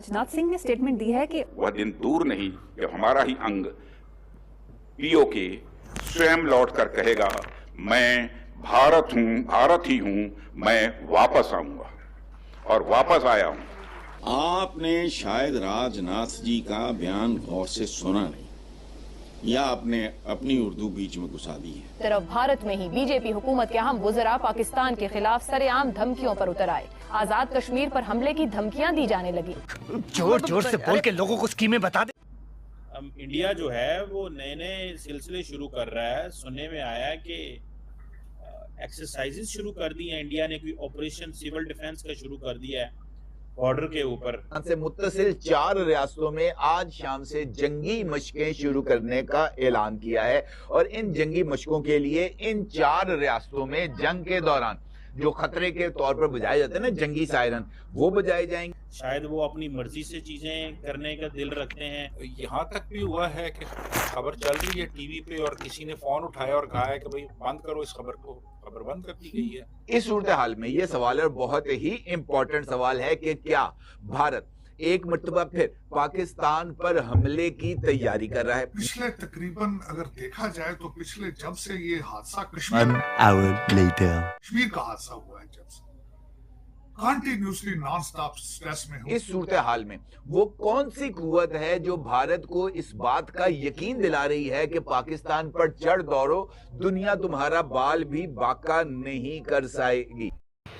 राजनाथ सिंह ने स्टेटमेंट दी है कि वह दिन दूर नहीं जब हमारा ही अंग पीओके स्वयं लौट कर कहेगा, मैं भारत हूं, भारत ही हूं, मैं वापस आऊंगा और वापस आया हूं। आपने शायद राजनाथ जी का बयान गौर से सुना नहीं, या आपने अपनी उर्दू बीच में घुसा दी है। तरफ भारत में ही बीजेपी हुकूमत के अहम वुज़रा पाकिस्तान के खिलाफ सरेआम धमकियों पर उतर आए। आजाद कश्मीर पर हमले की धमकियां दी जाने लगी। जोर जोर से बोल के लोगों को स्कीमें बता दे। इंडिया जो है वो नए नए सिलसिले शुरू कर रहा है। सुनने में आया कि एक्सरसाइजेस शुरू कर दी है इंडिया ने, कोई ऑपरेशन सिविल डिफेंस का शुरू कर दिया है बॉर्डर के ऊपर। से मुत्तसिल 4 रियासतों में आज शाम से जंगी मशकें शुरू करने का ऐलान किया है और इन जंगी मशकों के लिए इन 4 रियासतों में जंग के दौरान जो खतरे के तौर पर बजाए जाते हैं ना जंगी सायरन, वो बजाए जाएंगे। शायद वो अपनी मर्जी से चीजें करने का दिल रखते हैं। यहाँ तक भी हुआ है कि खबर चल रही है टीवी पे और किसी ने फोन उठाया और कहा है कि भाई बंद करो इस खबर को, खबर बंद कर दी गई है। इस सूरत हाल में ये सवाल और बहुत ही इंपॉर्टेंट सवाल है कि क्या भारत एक मर्तबा फिर पाकिस्तान पर हमले की तैयारी कर रहा है। पिछले तकरीबन अगर देखा जाए तो पिछले जब से ये हादसा कश्मीर का हादसा हुआ है, जब से कंटिन्यूअसली नॉन स्टॉप स्ट्रेस में हूं। इस सूरत हाल में वो कौन सी कुव्वत है जो भारत को इस बात का यकीन दिला रही है कि पाकिस्तान पर चढ़ दौड़ो, दुनिया तुम्हारा बाल भी बाका नहीं कर सकेगी।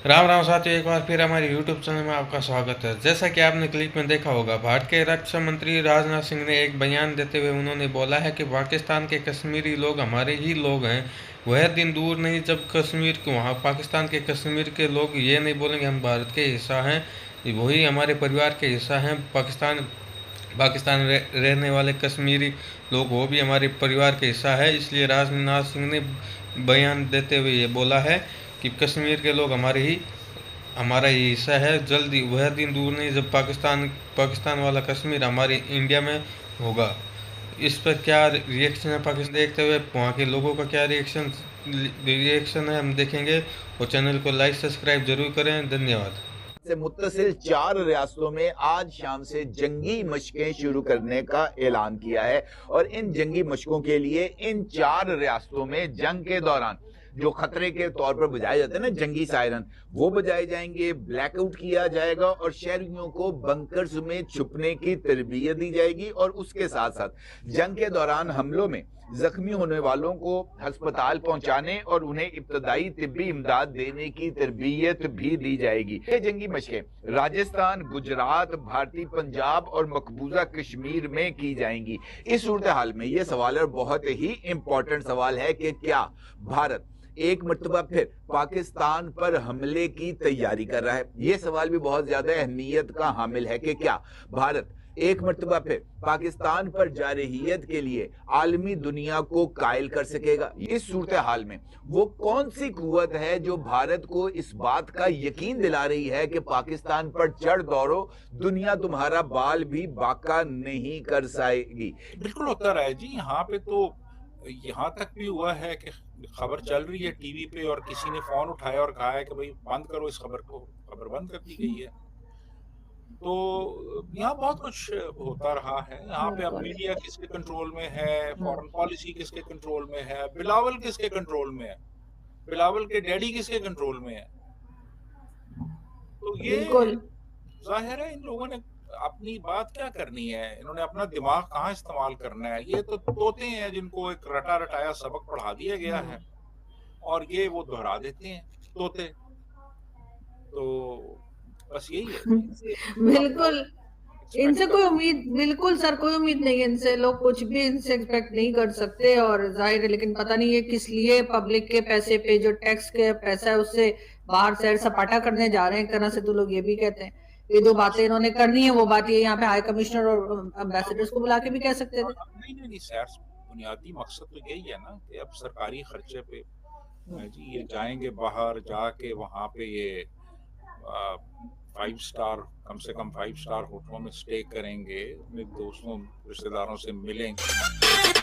राम राम साथियों, एक बार फिर हमारे YouTube चैनल में आपका स्वागत है। जैसा कि आपने क्लिप में देखा होगा, भारत के रक्षा मंत्री राजनाथ सिंह ने एक बयान देते हुए उन्होंने बोला है कि पाकिस्तान के कश्मीरी लोग हमारे ही लोग हैं। वह दिन दूर नहीं जब कश्मीर के वहाँ पाकिस्तान के कश्मीर के लोग ये नहीं बोलेंगे हम भारत के हिस्सा हैं, वही हमारे परिवार के हिस्सा हैं। पाकिस्तान रहने वाले कश्मीरी लोग वो भी हमारे परिवार के हिस्सा है। इसलिए राजनाथ सिंह ने बयान देते हुए ये बोला है कि कश्मीर के लोग हमारा ही हिस्सा है। जल्दी वह दिन दूर नहीं जब पाकिस्तान वाला कश्मीर हमारे इंडिया में होगा। इस पर क्या रिएक्शन है पाकिस्तान देखते हुए, वहाँ के लोगों का क्या रिएक्शन है हम देखेंगे। और चैनल को लाइक सब्सक्राइब जरूर करें। धन्यवाद। से मुत्तसिल 4 रियासतों में आज शाम से जंगी मशकें शुरू करने का ऐलान किया है और इन जंगी मशकों के लिए इन 4 रियासतों में जंग के दौरान जो खतरे के तौर पर बजाए जाते हैं ना जंगी सायरन, वो बजाए जाएंगे। ब्लैकआउट किया जाएगा और शहरियों को बंकर्स में छुपने की तरबियत दी जाएगी और उसके साथ साथ जंग के दौरान हमलों में जख्मी होने वालों को अस्पताल पहुंचाने और उन्हें इब्तदाई तिब्बी इमदाद देने की तरबियत भी दी जाएगी। ये जंगी मशकें राजस्थान, गुजरात, भारतीय पंजाब और मकबूजा कश्मीर में की जाएंगी। इस सूरत हाल में ये सवाल और बहुत ही इंपॉर्टेंट सवाल है कि क्या भारत एक मर्तबा फिर पाकिस्तान पर हमले की तैयारी कर रहा है। यह सवाल भी बहुत ज्यादा अहमियत का हामिल है कि क्या भारत एक मर्तबा फिर पाकिस्तान पर जारहियत के लिए आलमी दुनिया को कायल कर सकेगा। इस सूरत हाल में वो कौन सी कुव्वत है जो भारत को इस बात का यकीन दिला रही है कि पाकिस्तान पर चढ़ दौड़ो, दुनिया तुम्हारा बाल भी बाका नहीं कर सकेगी। बिल्कुल होता रहा है जी। यहाँ पे तो यहाँ तक भी हुआ है कि खबर चल रही है टीवी पे और किसी ने फोन उठाया और कहा है कि भाई बंद करो इस खबर को, खबर बंद कर दी गई है। तो यहाँ बहुत कुछ होता रहा है। यहाँ पे अब मीडिया किसके कंट्रोल में है, फॉरेन पॉलिसी किसके कंट्रोल में है, बिलावल किसके कंट्रोल में है, बिलावल के डैडी किसके कंट्रोल में है। तो ये जाहिर है इन लोगों ने अपनी बात क्या करनी है, इन्होंने अपना दिमाग कहाँ इस्तेमाल करना है। ये तो तोते हैं जिनको एक रटा रटाया सबक पढ़ा दिया गया है और ये वो दोहरा देते हैं तोते। तो बस यही है। बिल्कुल इनसे कोई उम्मीद, बिल्कुल सर कोई उम्मीद नहीं है इनसे। लोग कुछ भी इनसे एक्सपेक्ट नहीं कर सकते और जाहिर है, लेकिन पता नहीं है किस लिए पब्लिक के पैसे पे, जो टैक्स के पैसा है उससे बाहर सैर सपाटा करने जा रहे हैं। एक तरह से तो लोग ये भी कहते हैं ये 2 बातें इन्होंने करनी है। वो बात ये यहाँ पे हाई कमिश्नर और एम्बेसडर्स को बुला के भी कह सकते थे। नहीं सर, बुनियादी मकसद तो यही है ना कि अब सरकारी खर्चे पे जी ये जाएंगे बाहर, जाके वहाँ पे ये 5 स्टार, कम से कम 5 स्टार होटलों में स्टे करेंगे, अपने दोस्तों रिश्तेदारों से मिलेंगे।